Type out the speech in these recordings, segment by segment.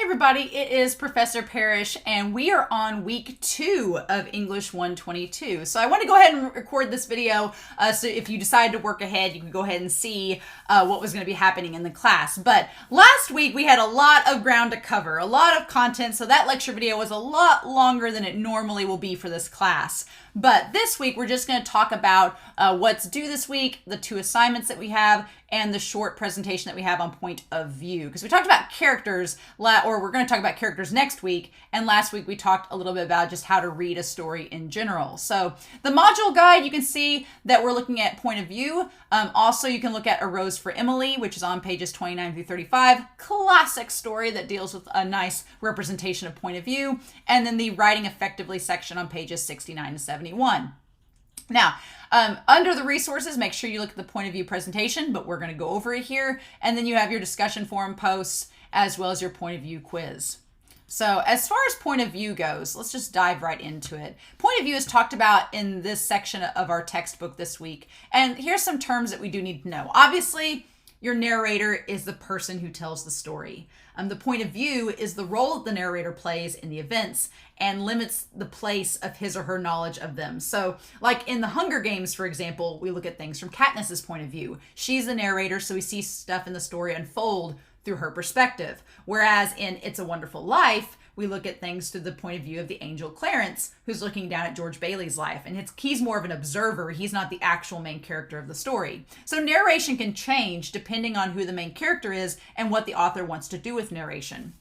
Everybody, it is Professor Parrish, and we are on week 2 of English 122. So I want to go ahead and record this video, so if you decide to work ahead, you can go ahead and see what was going to be happening in the class. But last week we had a lot of ground to cover, a lot of content, so that lecture video was a lot longer than it normally will be for this class. But this week we're just going to talk about what's due this week, the 2 assignments that we have, and the short presentation that we have on point of view. Because we talked about characters, or we're going to talk about characters next week, and last week we talked a little bit about just how to read a story in general. So the module guide, you can see that we're looking at point of view. Also, you can look at A Rose for Emily, which is on pages 29 through 35. Classic story that deals with a nice representation of point of view. And then the Writing Effectively section on pages 69 to 71. Now, under the resources, make sure you look at the point of view presentation, but we're going to go over it here. And then you have your discussion forum posts as well as your point of view quiz. So as far as point of view goes, let's just dive right into it. Point of view is talked about in this section of our textbook this week. And here's some terms that we do need to know. Obviously, your narrator is the person who tells the story. The point of view is the role that the narrator plays in the events and limits the place of his or her knowledge of them. So like in the Hunger Games, for example, we look at things from Katniss's point of view. She's the narrator, so we see stuff in the story unfold through her perspective. Whereas in It's a Wonderful Life, we look at things through the point of view of the angel Clarence, who's looking down at George Bailey's life. And he's more of an observer. He's not the actual main character of the story. So narration can change depending on who the main character is and what the author wants to do with narration.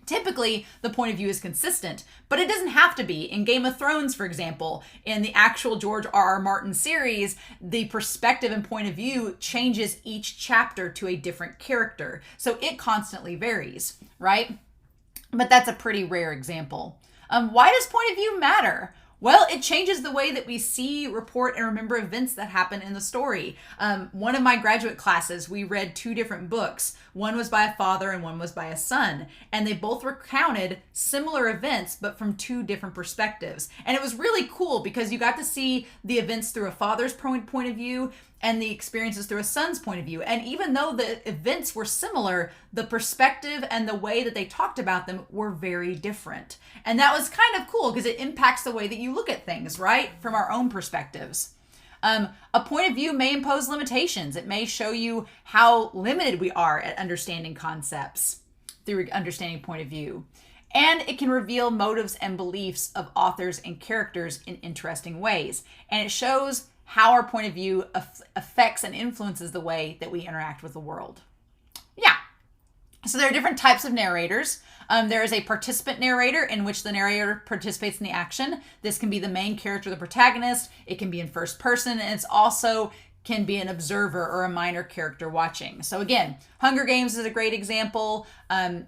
Typically, the point of view is consistent, but it doesn't have to be. In Game of Thrones, for example, in the actual George R.R. Martin series, the perspective and point of view changes each chapter to a different character. So it constantly varies, right? But that's a pretty rare example. Why does point of view matter? Well, it changes the way that we see, report, and remember events that happen in the story. One of my graduate classes, we read 2 different books. One was by a father and one was by a son. And they both recounted similar events, but from 2 different perspectives. And it was really cool because you got to see the events through a father's point of view and the experiences through a son's point of view. And even though the events were similar, the perspective and the way that they talked about them were very different. And that was kind of cool because it impacts the way that you look at things, right? From our own perspectives. A point of view may impose limitations. It may show you how limited we are at understanding concepts through understanding point of view. And it can reveal motives and beliefs of authors and characters in interesting ways. And it shows how our point of view affects and influences the way that we interact with the world. Yeah. So there are different types of narrators. There is a participant narrator in which the narrator participates in the action. This can be the main character, the protagonist. It can be in first person, and it's also can be an observer or a minor character watching. So again, Hunger Games is a great example.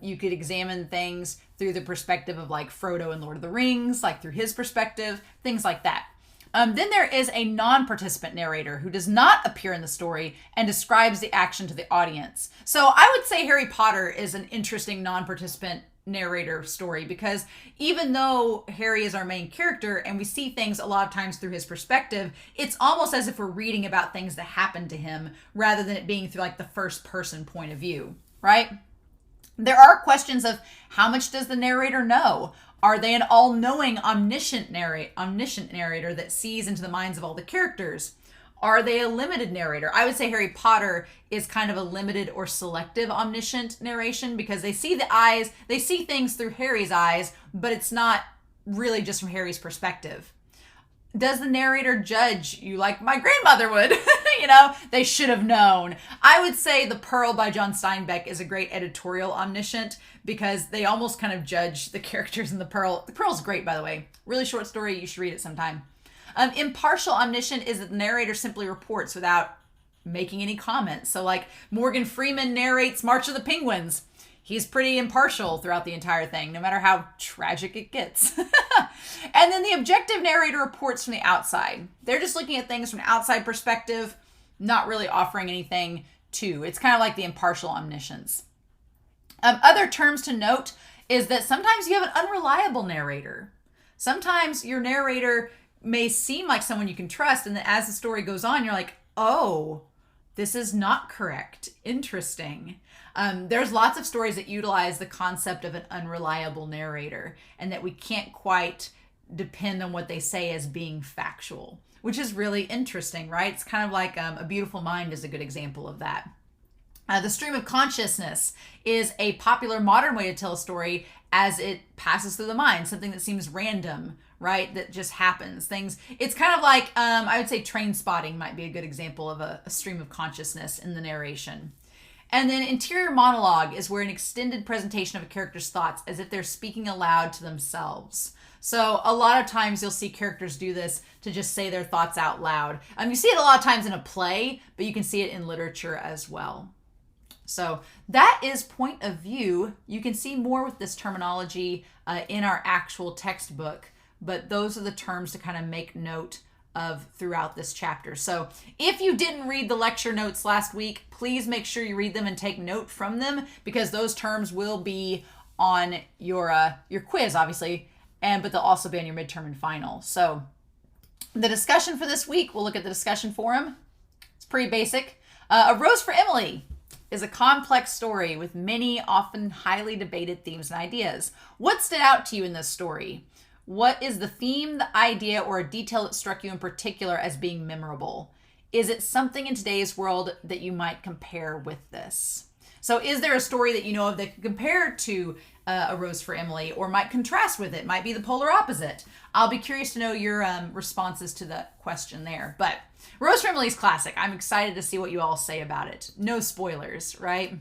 You could examine things through the perspective of like Frodo in Lord of the Rings, like through his perspective, things like that. Then there is a non-participant narrator who does not appear in the story and describes the action to the audience. So I would say Harry Potter is an interesting non-participant narrator story because even though Harry is our main character and we see things a lot of times through his perspective, it's almost as if we're reading about things that happened to him rather than it being through like the first person point of view, right? There are questions of how much does the narrator know? Are they an all-knowing, omniscient narrator that sees into the minds of all the characters? Are they a limited narrator? I would say Harry Potter is kind of a limited or selective omniscient narration because they see they see things through Harry's eyes, but it's not really just from Harry's perspective. Does the narrator judge you like my grandmother would? They should have known. I would say The Pearl by John Steinbeck is a great editorial omniscient because they almost kind of judge the characters in The Pearl. The Pearl's great, by the way. Really short story. You should read it sometime. Impartial omniscient is that the narrator simply reports without making any comments. So like Morgan Freeman narrates March of the Penguins. He's pretty impartial throughout the entire thing, no matter how tragic it gets. And then the objective narrator reports from the outside. They're just looking at things from an outside perspective, not really offering anything to. It's kind of like the impartial omniscience. Other terms to note is that sometimes you have an unreliable narrator. Sometimes your narrator may seem like someone you can trust, and then as the story goes on, you're like, oh, This is not correct. Interesting. There's lots of stories that utilize the concept of an unreliable narrator and that we can't quite depend on what they say as being factual, which is really interesting, right? It's kind of like A Beautiful Mind is a good example of that. The stream of consciousness is a popular modern way to tell a story as it passes through the mind, something that seems random, right? That just happens. It's kind of like, I would say train spotting might be a good example of a stream of consciousness in the narration. And then interior monologue is where an extended presentation of a character's thoughts as if they're speaking aloud to themselves. So a lot of times you'll see characters do this to just say their thoughts out loud. You see it a lot of times in a play, but you can see it in literature as well. So that is point of view. You can see more with this terminology in our actual textbook, but those are the terms to kind of make note of throughout this chapter. So if you didn't read the lecture notes last week, please make sure you read them and take note from them, because those terms will be on your quiz, obviously, but they'll also be on your midterm and final. So the discussion for this week, we'll look at the discussion forum. It's pretty basic. A Rose for Emily is a complex story with many, often highly debated themes and ideas. What stood out to you in this story? What is the theme, the idea, or a detail that struck you in particular as being memorable? Is it something in today's world that you might compare with this? So is there a story that you know of that could compare to A Rose for Emily, or might contrast with it, might be the polar opposite? I'll be curious to know your responses to the question there. But Rose for Emily is classic. I'm excited to see what you all say about it. No spoilers, right?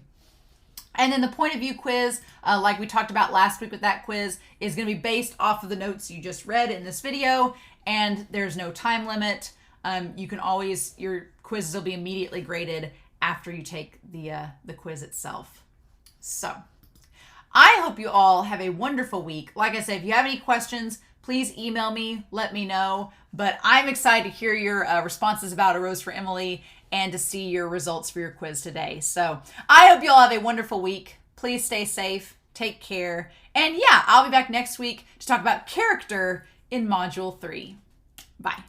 And then the point of view quiz, like we talked about last week with that quiz, is going to be based off of the notes you just read in this video, and there's no time limit. You can always, your quizzes will be immediately graded after you take the quiz itself. So I hope you all have a wonderful week. Like I said, if you have any questions, please email me, let me know. But I'm excited to hear your responses about A Rose for Emily and to see your results for your quiz today. So I hope you all have a wonderful week. Please stay safe, take care. And yeah, I'll be back next week to talk about character in Module 3. Bye.